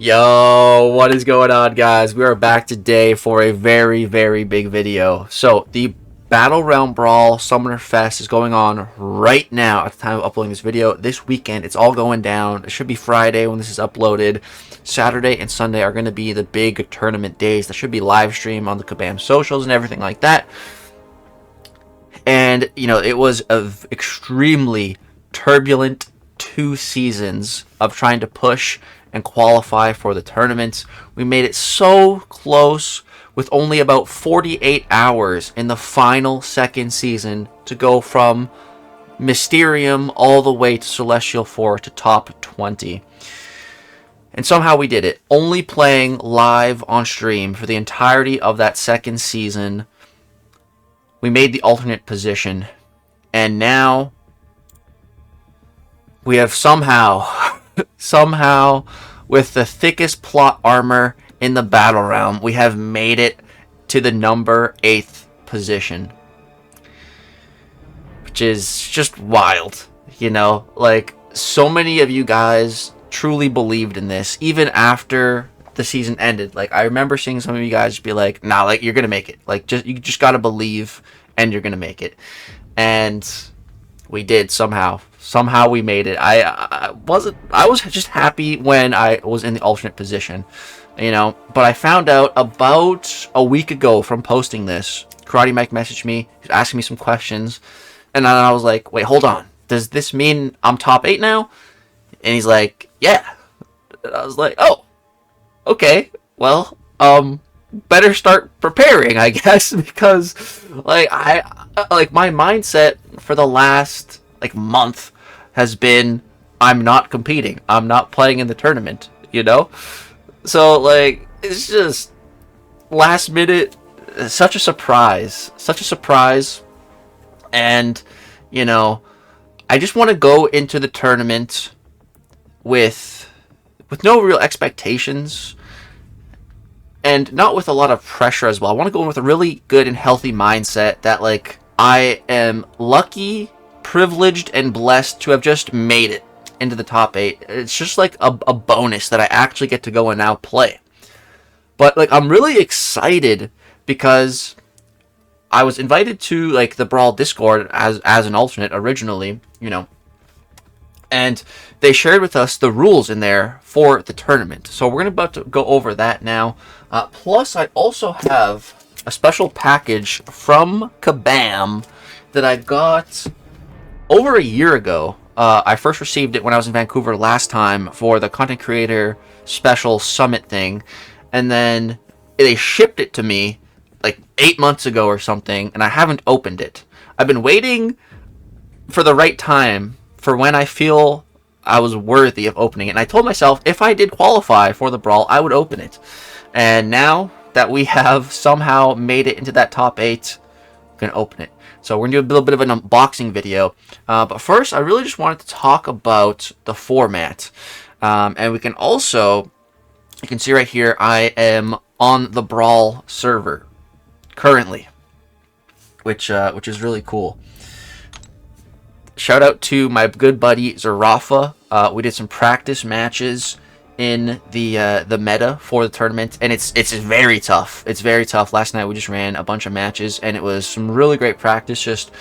Yo, what is going on, guys? We are back today for a very, very big video. So, the BattleRealm Brawl Summoner Fest is going on right now at the time of uploading this video. This weekend, it's all going down. It should be Friday when this is uploaded. Saturday and Sunday are going to be the big tournament days. That should be live stream on the Kabam socials and everything like that. And, you know, it was an extremely turbulent 2 seasons of trying to push and qualify for the tournaments. We made it so close with only about 48 hours in the final second season to go from Mysterium all the way to Celestial 4 to top 20. And somehow we did it, only playing live on stream for the entirety of that second season. We made the alternate position, and now we have somehow with the thickest plot armor in the battle realm, we have made it to the number 8th position, which is just wild. You know, like, so many of you guys truly believed in this even after the season ended. Like, I remember seeing some of you guys be like, nah, like, you're gonna make it, like, you just gotta believe and you're gonna make it. And we did. Somehow we made it. I was just happy when I was in the alternate position, you know, but I found out about a week ago from posting this. Karate Mike messaged me, he was asking me some questions, and then I was like, wait, hold on, does this mean I'm top 8 now? And he's like, yeah. And I was like, oh, okay, well, better start preparing, I guess, because like my mindset for the last like month has been, I'm not competing, I'm not playing in the tournament, you know. So like, it's just last minute, such a surprise, and you know, I just want to go into the tournament with no real expectations and not with a lot of pressure as well. I want to go in with a really good and healthy mindset that, like, I am lucky, privileged, and blessed to have just made it into the top 8. It's just like a bonus that I actually get to go and now play. But, like, I'm really excited because I was invited to, like, the Brawl Discord as an alternate originally, you know, and they shared with us the rules in there for the tournament. So we're about to go over that now. Plus, I also have a special package from Kabam that I got over a year ago. I first received it when I was in Vancouver last time for the content creator special summit thing. And then they shipped it to me like 8 months ago or something, and I haven't opened it. I've been waiting for the right time for when I feel I was worthy of opening it. And I told myself if I did qualify for the Brawl, I would open it. And now that we have somehow made it into that top 8, I'm going to open it. So we're going to do a little bit of an unboxing video. But first, I really just wanted to talk about the format. And we can also, you can see right here, I am on the Brawl server currently, which is really cool. Shout out to my good buddy Zarafa. We did some practice matches in the meta for the tournament, and it's very tough. It's very tough. Last night we just ran a bunch of matches, and it was some really great practice, just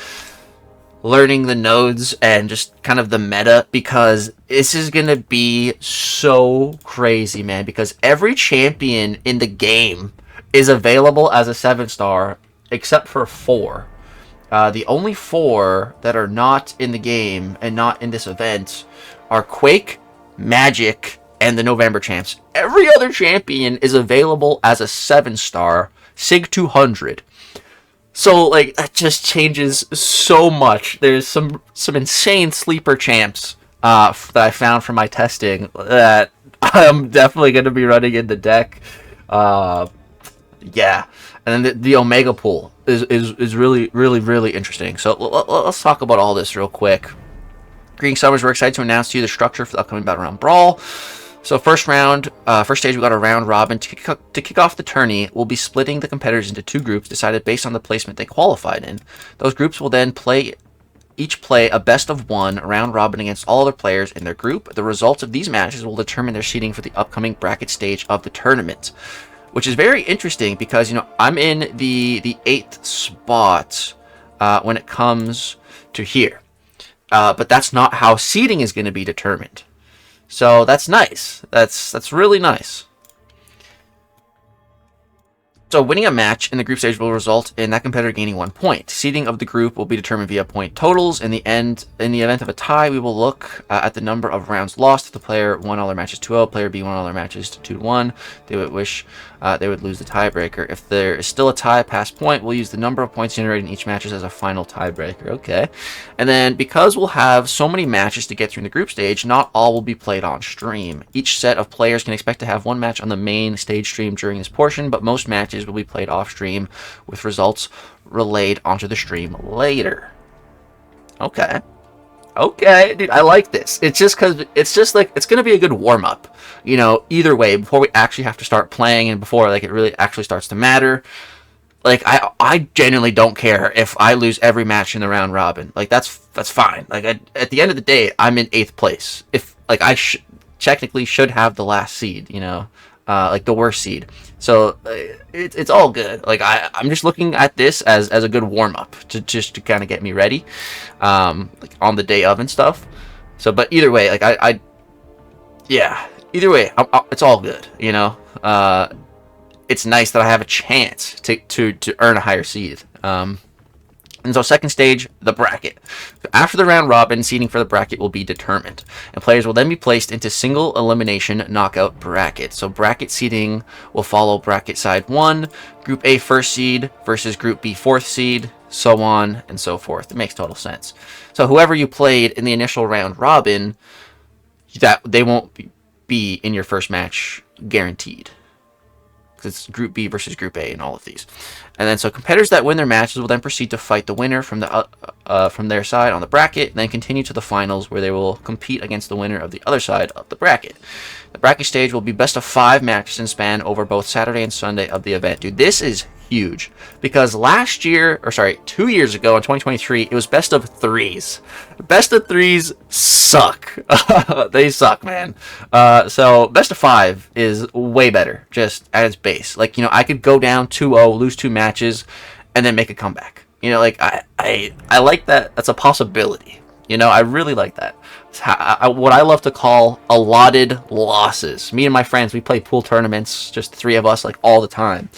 learning the nodes and just kind of the meta, because this is gonna be so crazy, man, because every champion in the game is available as a 7-star except for 4. The only 4 that are not in the game and not in this event are Quake, Magic, and the November champs. Every other champion is available as a 7-star, Sig 200. So, like, that just changes so much. There's some insane sleeper champs that I found from my testing that I'm definitely going to be running in the deck. Yeah. And then the Omega pool is really interesting. So let's talk about all this real quick. Greetings, Summers. We're excited to announce to you the structure for the upcoming BattleRealm Brawl. So first stage, we got a round robin. To kick off the tourney, we'll be splitting the competitors into 2 groups decided based on the placement they qualified in. Those groups will then play each play a best of one round robin against all other players in their group. The results of these matches will determine their seeding for the upcoming bracket stage of the tournament, which is very interesting because, you know, I'm in the 8th spot when it comes to here. But that's not how seeding is going to be determined. So that's nice. That's really nice. So winning a match in the group stage will result in that competitor gaining 1 point. Seeding of the group will be determined via point totals. In the event of a tie, we will look at the number of rounds lost. If the player won all their matches 2-0, player B won all their matches 2-1, they would they would lose the tiebreaker. If there is still a tie past point, we'll use the number of points generated in each matches as a final tiebreaker. Okay. And then because we'll have so many matches to get through in the group stage, not all will be played on stream. Each set of players can expect to have 1 match on the main stage stream during this portion, but most matches will be played off stream with results relayed onto the stream later. Okay. Okay, dude, I like this. It's just because it's just like it's gonna be a good warm-up, you know, either way, before we actually have to start playing and before like it really actually starts to matter. Like I genuinely don't care if I lose every match in the round robin. Like that's fine. Like at the end of the day, I'm in 8th place. If like I technically should have the last seed, you know, like the worst seed. So it's all good. Like I'm just looking at this as a good warm up to kind of get me ready, like on the day of and stuff. So, but either way, like yeah, either way, it's all good. You know, it's nice that I have a chance to earn a higher seed. And so second stage, the bracket. After the round robin, seeding for the bracket will be determined, and players will then be placed into single elimination knockout bracket. So bracket seeding will follow bracket side 1, Group A first seed versus Group B 4th seed, so on and so forth. It makes total sense. So whoever you played in the initial round robin, that they won't be in your first match guaranteed. It's Group B versus Group A in all of these. And then so competitors that win their matches will then proceed to fight the winner from their side on the bracket, and then continue to the finals where they will compete against the winner of the other side of the bracket. The bracket stage will be best of 5 matches and span over both Saturday and Sunday of the event. Dude, this is huge because 2 years ago in 2023, it was best of 3s. Best of 3s suck. They suck, man. So best of 5 is way better just at its base. Like, you know, I could go down 2-0, lose 2 matches, and then make a comeback. You know, like I like that. That's a possibility. You know, I really like that. It's what I love to call allotted losses. Me and my friends, we play pool tournaments, just the 3 of us, like all the time.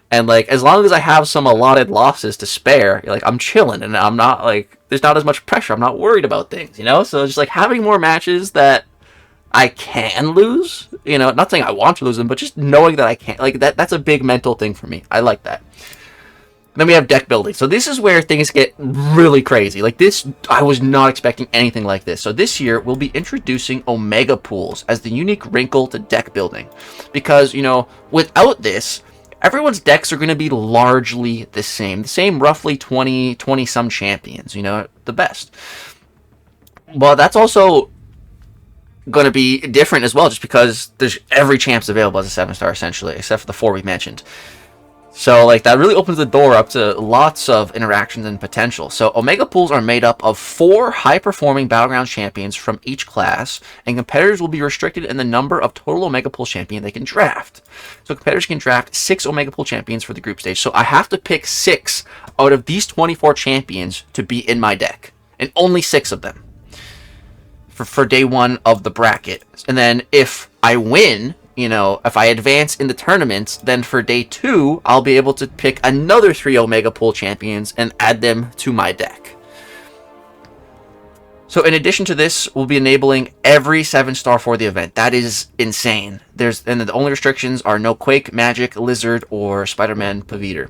And like, as long as I have some allotted losses to spare, like I'm chilling and I'm not like, there's not as much pressure. I'm not worried about things, you know? So just like having more matches that I can lose, you know, not saying I want to lose them, but just knowing that I can't, like that's a big mental thing for me. I like that. Then we have deck building. So this is where things get really crazy. Like this, I was not expecting anything like this. So this year, we'll be introducing Omega Pools as the unique wrinkle to deck building. Because, you know, without this, everyone's decks are going to be largely the same. The same roughly 20-some champions, you know, the best. Well, that's also going to be different as well, just because there's every champ's available as a 7-star, essentially, except for the 4 we mentioned. So, like, that really opens the door up to lots of interactions and potential. So, Omega Pools are made up of 4 high-performing Battlegrounds champions from each class, and competitors will be restricted in the number of total Omega Pool champion they can draft. So, competitors can draft 6 Omega Pool champions for the group stage. So, I have to pick 6 out of these 24 champions to be in my deck, and only 6 of them for day 1 of the bracket. And then, if I win, you know, if I advance in the tournament, then for day 2, I'll be able to pick another 3 Omega Pool champions and add them to my deck. So in addition to this, we'll be enabling every 7-star for the event. That is insane. And the only restrictions are no Quake, Magic, Lizard, or Spider-Man Paviter.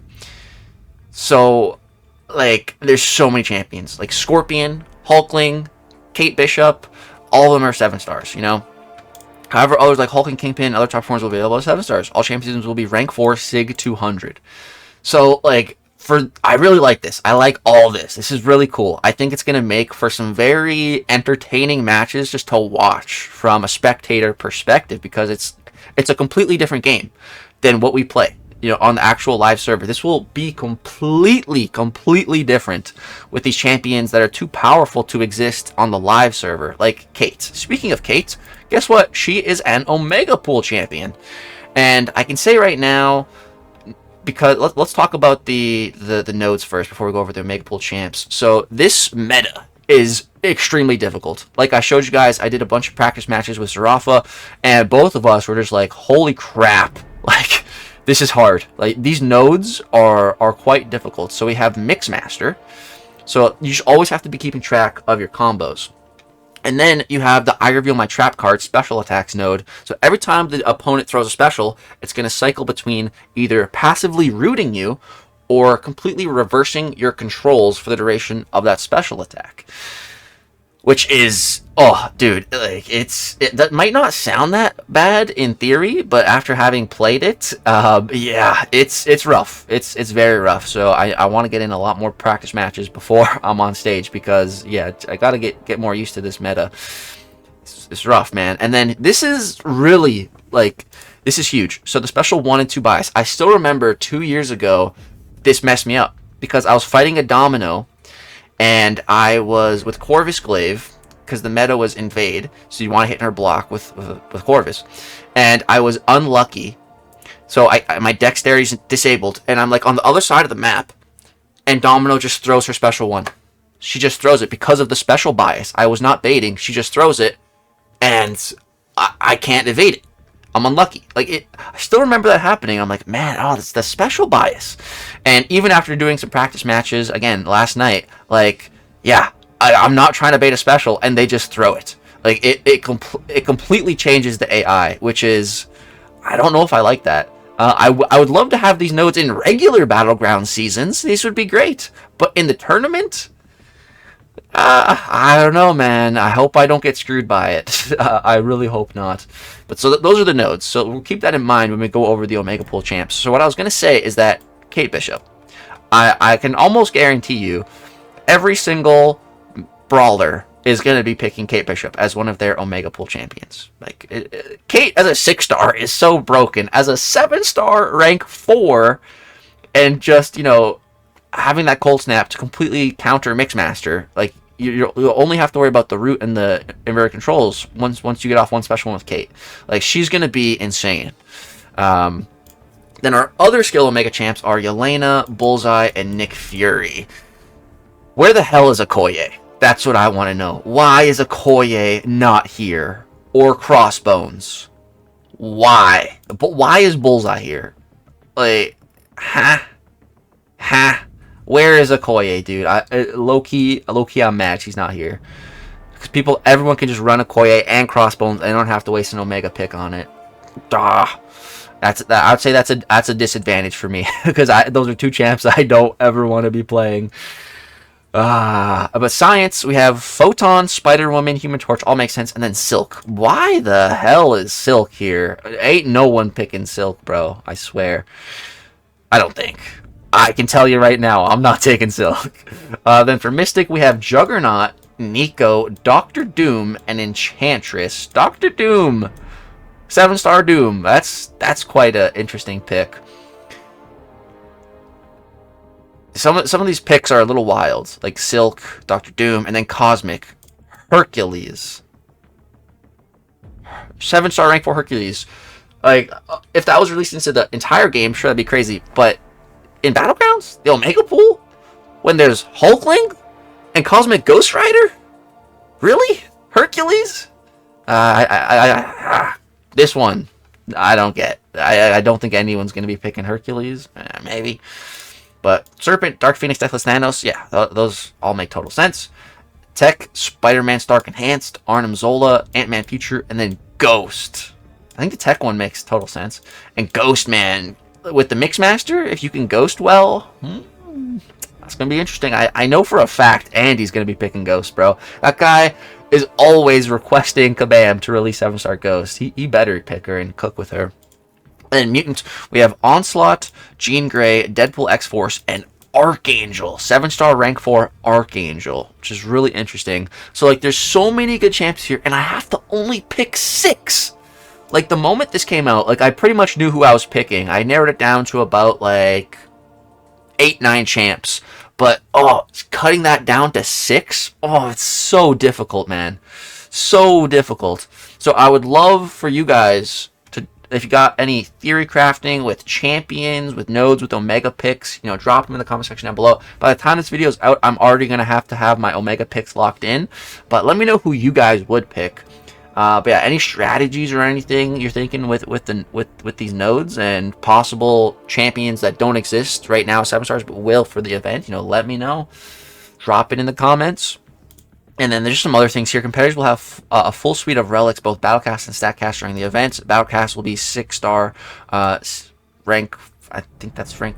So, like, there's so many champions. Like Scorpion, Hulkling, Kate Bishop, all of them are 7-stars, you know? However, others like Hulk and Kingpin and other top performers will be available as 7-stars. All champions will be rank 4 Sig 200. So, like, I really like this. I like all this. This is really cool. I think it's going to make for some very entertaining matches just to watch from a spectator perspective, because it's a completely different game than what we play. on the actual live server. This will be completely different with these champions that are too powerful to exist on the live server, like Kate. Speaking of Kate, guess what? She is an Omega Pool champion. And I can say right now, because let's talk about the nodes first before we go over the Omega Pool champs. So this meta is extremely difficult. Like I showed you guys, I did a bunch of practice matches with Zarafa, and both of us were just like, holy crap, like this is hard. Like these nodes are quite difficult. So we have Mixmaster, so you should always have to be keeping track of your combos. And then you have the I Reveal My Trap card special attacks node. So every time the opponent throws a special, it's going to cycle between either passively rooting you or completely reversing your controls for the duration of that special attack. Which is, oh, dude, like that might not sound that bad in theory, but after having played it, yeah, it's rough. It's very rough. So I want to get in a lot more practice matches before I'm on stage because, yeah, I got to get more used to this meta. It's rough, man. And then this is really, like, this is huge. So the special 1 and 2 bias. I still remember 2 years ago, this messed me up because I was fighting a Domino. And I was with Corvus Glaive, because the meta was invade, so you want to hit her block with Corvus. And I was unlucky, so my dexterity is disabled, and I'm like on the other side of the map, and Domino just throws her special 1. She just throws it because of the special bias. I was not baiting, she just throws it, and I can't evade it. I'm unlucky. Like I still remember that happening. I'm like, man, oh, that's the special bias. And even after doing some practice matches again last night, like, yeah, I'm not trying to bait a special, and they just throw it. Like it completely changes the AI, which is, I don't know if I like that. I would love to have these nodes in regular Battleground seasons. These would be great, but in the tournament, I don't know, man. I hope I don't get screwed by it. I really hope not. But so those are the nodes. So we'll keep that in mind when we go over the Omega Pool champs. So what I was going to say is that Kate Bishop, I can almost guarantee you every single brawler is going to be picking Kate Bishop as one of their Omega Pool champions. Like Kate as a 6-star is so broken. As a 7-star rank 4 and just, having that cold snap to completely counter Mixmaster, like you'll only have to worry about the root and the inverted controls once you get off one special one with Kate. Like she's gonna be insane. Then our other skill Omega champs are Yelena, Bullseye, and Nick Fury. Where the hell is Okoye? That's what I want to know. Why is Okoye not here? Or Crossbones? Why? But why is Bullseye here? Like, where is Okoye, dude? Low-key, I'm mad she's not here. Because everyone can just run Okoye and Crossbones, and they don't have to waste an Omega pick on it. I'd say that's a disadvantage for me, because those are 2 champs I don't ever want to be playing. But Science, we have Photon, Spider-Woman, Human Torch, all make sense, and then Silk. Why the hell is Silk here? Ain't no one picking Silk, bro. I swear. I don't think. I can tell you right now, I'm not taking Silk. Then for Mystic, we have Juggernaut, Nico, Dr. Doom, and Enchantress. Dr. Doom! 7-star Doom. That's quite an interesting pick. Some of these picks are a little wild, like Silk, Dr. Doom, and then Cosmic. Hercules. 7-star rank for Hercules. Like, if that was released into the entire game, sure, that'd be crazy, but in Battlegrounds? The Omega Pool? When there's Hulkling? And Cosmic Ghost Rider? Really? Hercules? This one, I don't get. I don't think anyone's going to be picking Hercules. Maybe. But Serpent, Dark Phoenix, Deathless Thanos, yeah, those all make total sense. Tech, Spider-Man Stark Enhanced, Arnim Zola, Ant-Man Future, and then Ghost. I think the Tech one makes total sense. And Ghost, man, with the Mixmaster, if you can Ghost well, that's going to be interesting. I know for a fact Andy's going to be picking Ghost, bro. That guy is always requesting Kabam to release 7-star Ghost. He better pick her and cook with her. And Mutant, we have Onslaught, Jean Grey, Deadpool X-Force, and Archangel. 7-star rank 4 Archangel, which is really interesting. So, like, there's so many good champs here, and I have to only pick 6. like, the moment this came out, like, I pretty much knew who I was picking. I narrowed it down to about, like, 8, 9 champs. But, oh, cutting that down to 6? Oh, it's so difficult, man. So difficult. So I would love for you guys to, if you got any theory crafting with champions, with nodes, with Omega picks, you know, drop them in the comment section down below. By the time this video is out, I'm already going to have my Omega picks locked in. But let me know who you guys would pick. But yeah, any strategies or anything you're thinking with these nodes and possible champions that don't exist right now, 7 stars, but will for the event, you know, let me know. Drop it in the comments. And then there's some other things here. Competitors will have a full suite of relics, both Battlecast and StatCast during the event. Battlecast will be 6-star rank, I think that's rank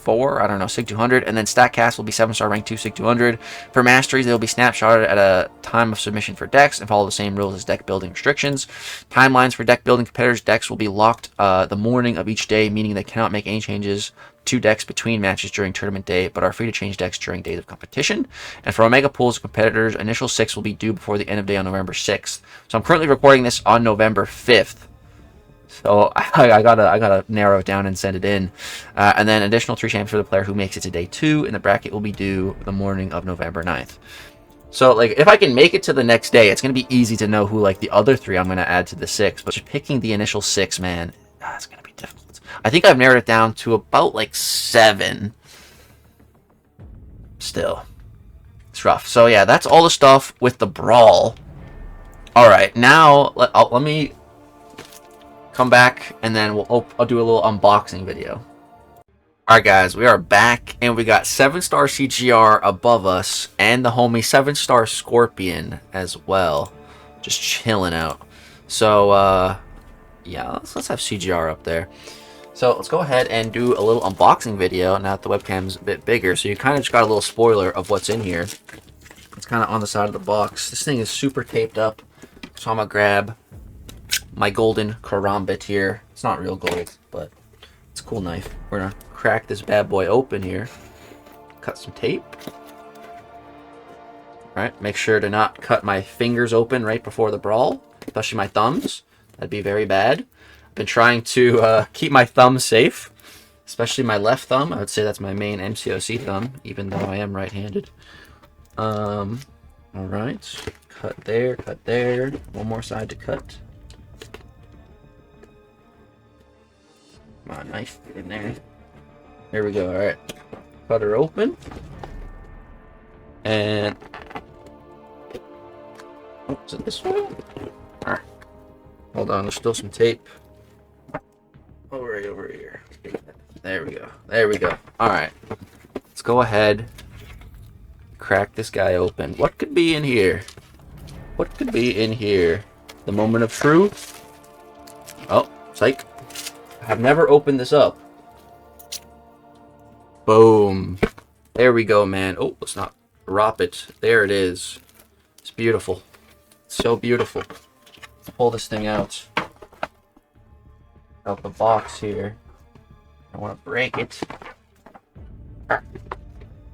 4, I don't know, Sig 200, and then StatCast will be 7-star rank 2 Sig 200. For masteries, they will be snapshotted at a time of submission for decks and follow the same rules as deck building restrictions. Timelines for deck building: competitors' decks will be locked the morning of each day, meaning they cannot make any changes to decks between matches during tournament day, but are free to change decks during days of competition. And for Omega pools, competitors' initial 6 will be due before the end of day on November 6th. So I'm currently recording this on November 5th. So I gotta narrow it down and send it in. And then additional 3 champs for the player who makes it to day 2, and the bracket will be due the morning of November 9th. So, like, if I can make it to the next day, it's gonna be easy to know who, like, the other 3 I'm gonna add to the 6. But just picking the initial 6, man, it's gonna be difficult. I think I've narrowed it down to about, like, 7. Still, it's rough. So yeah, that's all the stuff with the Brawl. Alright, now let me come back, and then I'll do a little unboxing video. Alright guys, we are back, and we got 7-star CGR above us, and the homie 7-star Scorpion as well. Just chilling out. So, yeah, let's have CGR up there. So let's go ahead and do a little unboxing video, now that the webcam's a bit bigger, so you kind of just got a little spoiler of what's in here. It's kind of on the side of the box. This thing is super taped up, so I'm gonna grab my golden karambit here. It's not real gold, but it's a cool knife. We're gonna crack this bad boy open here. Cut some tape. Alright, make sure to not cut my fingers open right before the Brawl, especially my thumbs. That'd be very bad. I've been trying to keep my thumbs safe, especially my left thumb. I would say that's my main MCOC thumb, even though I am right-handed. Alright, cut there, cut there. One more side to cut. Come on, knife, get in there. There we go. Alright. Cut her open. And oh, is it this way? Alright. Hold on, there's still some tape. Oh, right over here. There we go. There we go. Alright. Let's go ahead. Crack this guy open. What could be in here? What could be in here? The moment of truth. Oh, psych. I've never opened this up. Boom. There we go, man. Oh, let's not drop it. There it is. It's beautiful. It's so beautiful. Let's pull this thing out the box here. I want to break it.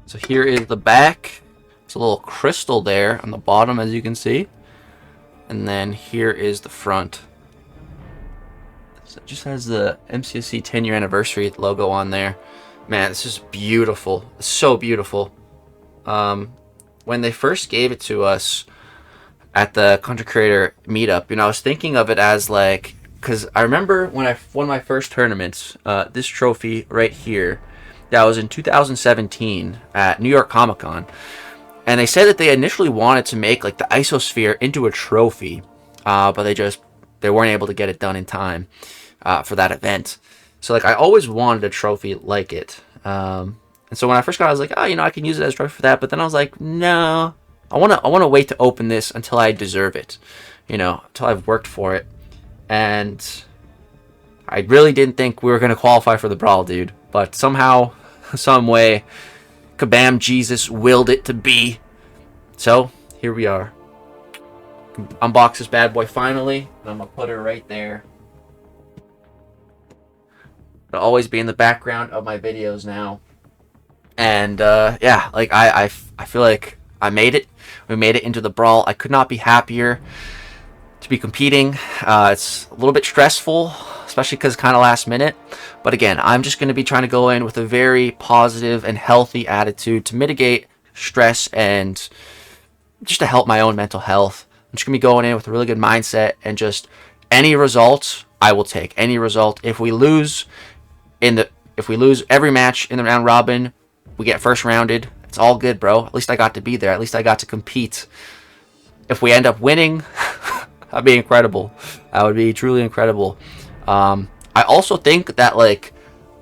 So here is the back. It's a little crystal there on the bottom, as you can see. And then here is the front. So it just has the MCOC 10-year anniversary logo on there. Man, this is beautiful. It's so beautiful. When they first gave it to us at the content creator meetup, you know, I was thinking of it as like, because I remember when I won my first tournaments, this trophy right here, that was in 2017 at New York Comic Con, and they said that they initially wanted to make like the isosphere into a trophy, but they weren't able to get it done in time for that event. So like I always wanted a trophy like it, and so when I first got it, I was like, oh, you know, I can use it as a trophy for that. But then I was like, no, I want to wait to open this until I deserve it, you know, until I've worked for it. And I really didn't think we were going to qualify for the Brawl, dude. But somehow, some way, Kabam Jesus willed it to be. So, here we are. Unbox this bad boy finally. And I'm going to put her right there. It'll always be in the background of my videos now. And, yeah, like, I feel like I made it. We made it into the Brawl. I could not be happier to be competing. It's a little bit stressful, especially because kind of last minute. But again, I'm just going to be trying to go in with a very positive and healthy attitude to mitigate stress and just to help my own mental health. I'm just going to be going in with a really good mindset, and just any result I will take. Any result. If we lose every match in the round robin, we get first rounded. It's all good, bro. At least I got to be there. At least I got to compete. If we end up winning, that'd be incredible. That would be truly incredible. I also think that like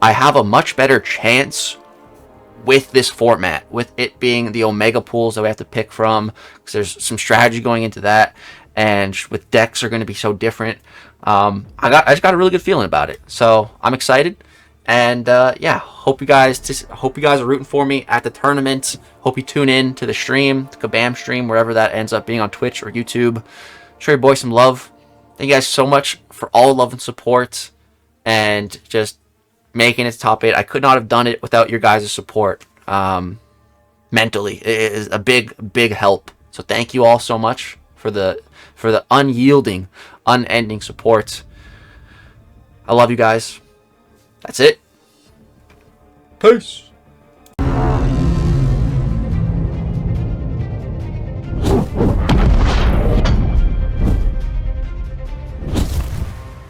I have a much better chance with this format, with it being the Omega pools that we have to pick from, because there's some strategy going into that, and with decks are going to be so different. I just got a really good feeling about it, so I'm excited. And yeah, hope you guys are rooting for me at the tournament. Hope you tune in to the stream, the Kabam stream, wherever that ends up being, on Twitch or YouTube. Show your boy some love. Thank you guys so much for all the love and support, and just making it to top 8. I could not have done it without your guys' support. Mentally, it is a big help. So thank you all so much for the unyielding, unending support. I love you guys. That's it. Peace.